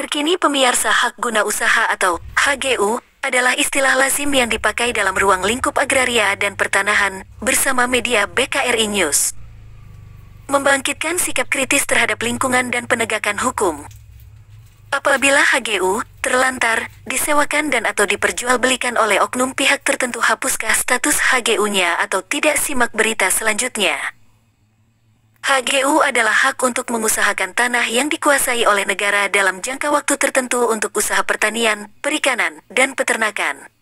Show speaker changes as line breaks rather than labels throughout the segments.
Terkini pemirsa, hak guna usaha atau HGU adalah istilah lazim yang dipakai dalam ruang lingkup agraria dan pertanahan bersama media BKRI News. Membangkitkan sikap kritis terhadap lingkungan dan penegakan hukum. Apabila HGU terlantar, disewakan dan atau diperjualbelikan oleh oknum pihak tertentu, hapuskah status HGU-nya atau tidak? Simak berita selanjutnya. HGU adalah hak untuk mengusahakan tanah yang dikuasai oleh negara dalam jangka waktu tertentu untuk usaha pertanian, perikanan, dan peternakan.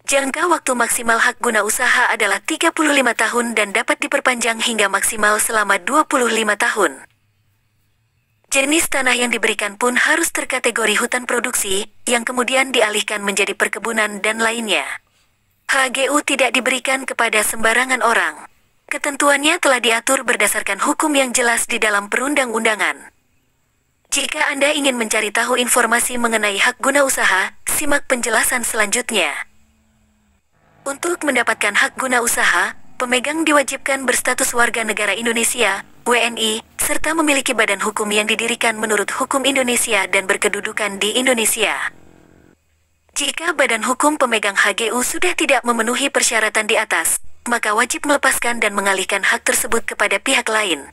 Jangka waktu maksimal hak guna usaha adalah 35 tahun dan dapat diperpanjang hingga maksimal selama 25 tahun. Jenis tanah yang diberikan pun harus terkategori hutan produksi, yang kemudian dialihkan menjadi perkebunan dan lainnya. HGU tidak diberikan kepada sembarangan orang. Ketentuannya telah diatur berdasarkan hukum yang jelas di dalam perundang-undangan. Jika Anda ingin mencari tahu informasi mengenai hak guna usaha, simak penjelasan selanjutnya. Untuk mendapatkan hak guna usaha, pemegang diwajibkan berstatus warga negara Indonesia, WNI, serta memiliki badan hukum yang didirikan menurut hukum Indonesia dan berkedudukan di Indonesia. Jika badan hukum pemegang HGU sudah tidak memenuhi persyaratan di atas, maka wajib melepaskan dan mengalihkan hak tersebut kepada pihak lain.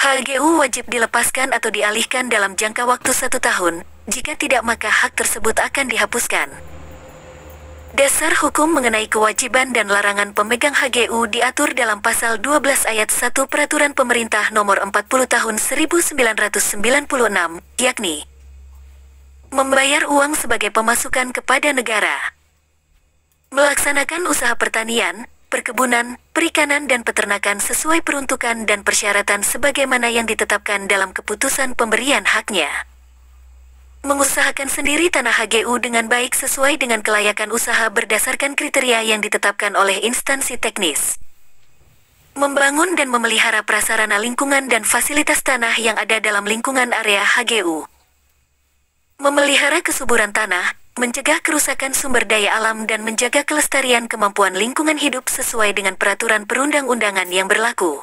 HGU wajib dilepaskan atau dialihkan dalam jangka waktu 1 tahun, jika tidak maka hak tersebut akan dihapuskan. Dasar hukum mengenai kewajiban dan larangan pemegang HGU diatur dalam pasal 12 ayat 1 Peraturan Pemerintah Nomor 40 Tahun 1996, yakni membayar uang sebagai pemasukan kepada negara, melaksanakan usaha pertanian, perkebunan, perikanan dan peternakan sesuai peruntukan dan persyaratan sebagaimana yang ditetapkan dalam keputusan pemberian haknya. Mengusahakan sendiri tanah HGU dengan baik sesuai dengan kelayakan usaha berdasarkan kriteria yang ditetapkan oleh instansi teknis. Membangun dan memelihara prasarana lingkungan dan fasilitas tanah yang ada dalam lingkungan area HGU. Memelihara kesuburan tanah, mencegah kerusakan sumber daya alam dan menjaga kelestarian kemampuan lingkungan hidup sesuai dengan peraturan perundang-undangan yang berlaku.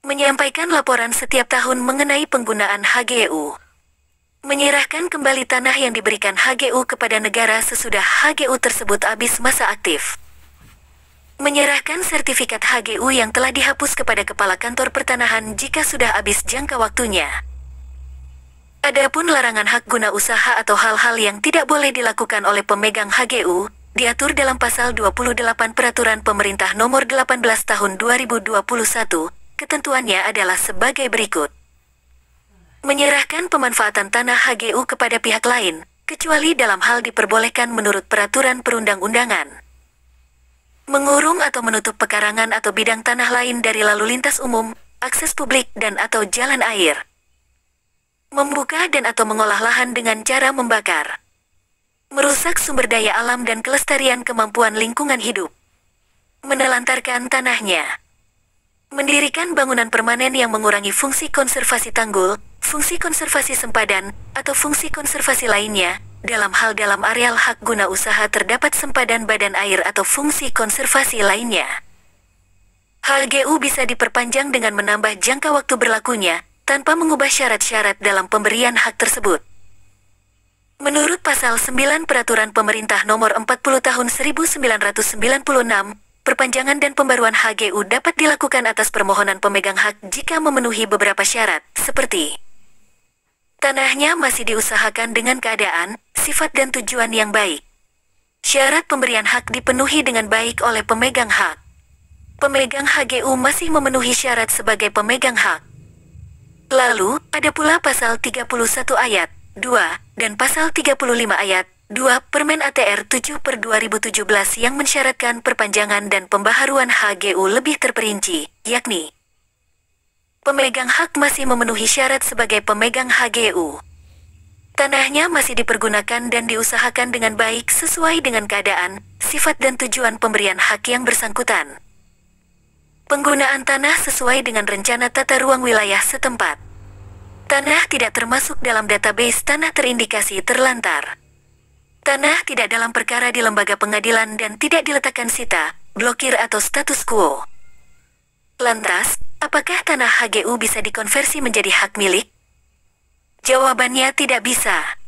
Menyampaikan laporan setiap tahun mengenai penggunaan HGU. Menyerahkan kembali tanah yang diberikan HGU kepada negara sesudah HGU tersebut habis masa aktif. Menyerahkan sertifikat HGU yang telah dihapus kepada Kepala Kantor Pertanahan jika sudah habis jangka waktunya. Adapun larangan hak guna usaha atau hal-hal yang tidak boleh dilakukan oleh pemegang HGU, diatur dalam pasal 28 Peraturan Pemerintah Nomor 18 Tahun 2021, ketentuannya adalah sebagai berikut. Menyerahkan pemanfaatan tanah HGU kepada pihak lain, kecuali dalam hal diperbolehkan menurut peraturan perundang-undangan. Mengurung atau menutup pekarangan atau bidang tanah lain dari lalu lintas umum, akses publik dan atau jalan air. Membuka dan atau mengolah lahan dengan cara membakar. Merusak sumber daya alam dan kelestarian kemampuan lingkungan hidup. Menelantarkan tanahnya. Mendirikan bangunan permanen yang mengurangi fungsi konservasi tanggul, fungsi konservasi sempadan, atau fungsi konservasi lainnya, dalam areal hak guna usaha terdapat sempadan badan air atau fungsi konservasi lainnya. HGU bisa diperpanjang dengan menambah jangka waktu berlakunya, tanpa mengubah syarat-syarat dalam pemberian hak tersebut. Menurut Pasal 9 Peraturan Pemerintah Nomor 40 Tahun 1996, perpanjangan dan pembaruan HGU dapat dilakukan atas permohonan pemegang hak jika memenuhi beberapa syarat, seperti tanahnya masih diusahakan dengan keadaan, sifat dan tujuan yang baik. Syarat pemberian hak dipenuhi dengan baik oleh pemegang hak. Pemegang HGU masih memenuhi syarat sebagai pemegang hak. Lalu, ada pula Pasal 31 Ayat 2 dan Pasal 35 Ayat 2 Permen ATR 7/2017 yang mensyaratkan perpanjangan dan pembaharuan HGU lebih terperinci, yakni pemegang hak masih memenuhi syarat sebagai pemegang HGU. Tanahnya masih dipergunakan dan diusahakan dengan baik sesuai dengan keadaan, sifat dan tujuan pemberian hak yang bersangkutan. Penggunaan tanah sesuai dengan rencana tata ruang wilayah setempat. Tanah tidak termasuk dalam database tanah terindikasi terlantar. Tanah tidak dalam perkara di lembaga pengadilan dan tidak diletakkan sita, blokir atau status quo. Lantas, apakah tanah HGU bisa dikonversi menjadi hak milik? Jawabannya tidak bisa.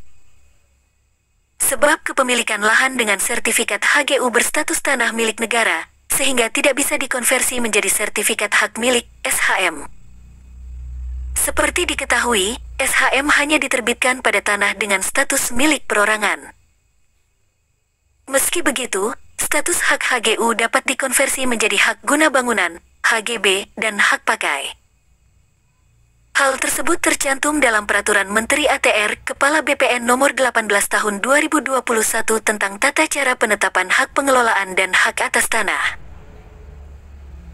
Sebab kepemilikan lahan dengan sertifikat HGU berstatus tanah milik negara, sehingga tidak bisa dikonversi menjadi sertifikat hak milik (SHM). Seperti diketahui, SHM hanya diterbitkan pada tanah dengan status milik perorangan. Meski begitu, status hak HGU dapat dikonversi menjadi hak guna bangunan, HGB, dan hak pakai. Hal tersebut tercantum dalam Peraturan Menteri ATR Kepala BPN Nomor 18 Tahun 2021 tentang tata cara penetapan hak pengelolaan dan hak atas tanah.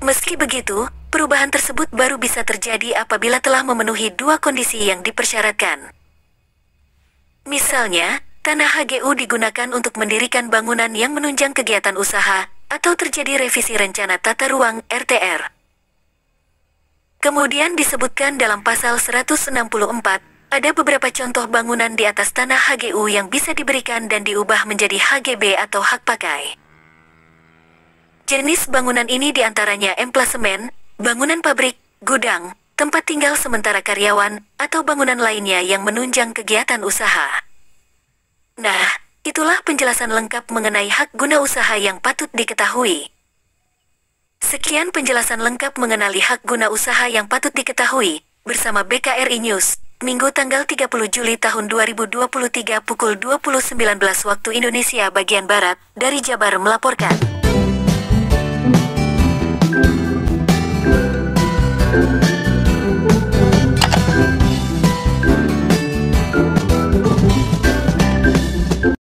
Meski begitu, perubahan tersebut baru bisa terjadi apabila telah memenuhi dua kondisi yang dipersyaratkan. Misalnya, tanah HGU digunakan untuk mendirikan bangunan yang menunjang kegiatan usaha, atau terjadi revisi rencana tata ruang (RTR). Kemudian disebutkan dalam pasal 164, ada beberapa contoh bangunan di atas tanah HGU yang bisa diberikan dan diubah menjadi HGB atau hak pakai. Jenis bangunan ini diantaranya emplasemen, bangunan pabrik, gudang, tempat tinggal sementara karyawan, atau bangunan lainnya yang menunjang kegiatan usaha. Nah, itulah penjelasan lengkap mengenai hak guna usaha yang patut diketahui. Sekian penjelasan lengkap mengenali hak guna usaha yang patut diketahui, bersama BKRI News, Minggu tanggal 30 Juli tahun 2023 pukul 20.19 waktu Indonesia bagian Barat, dari Jabar melaporkan.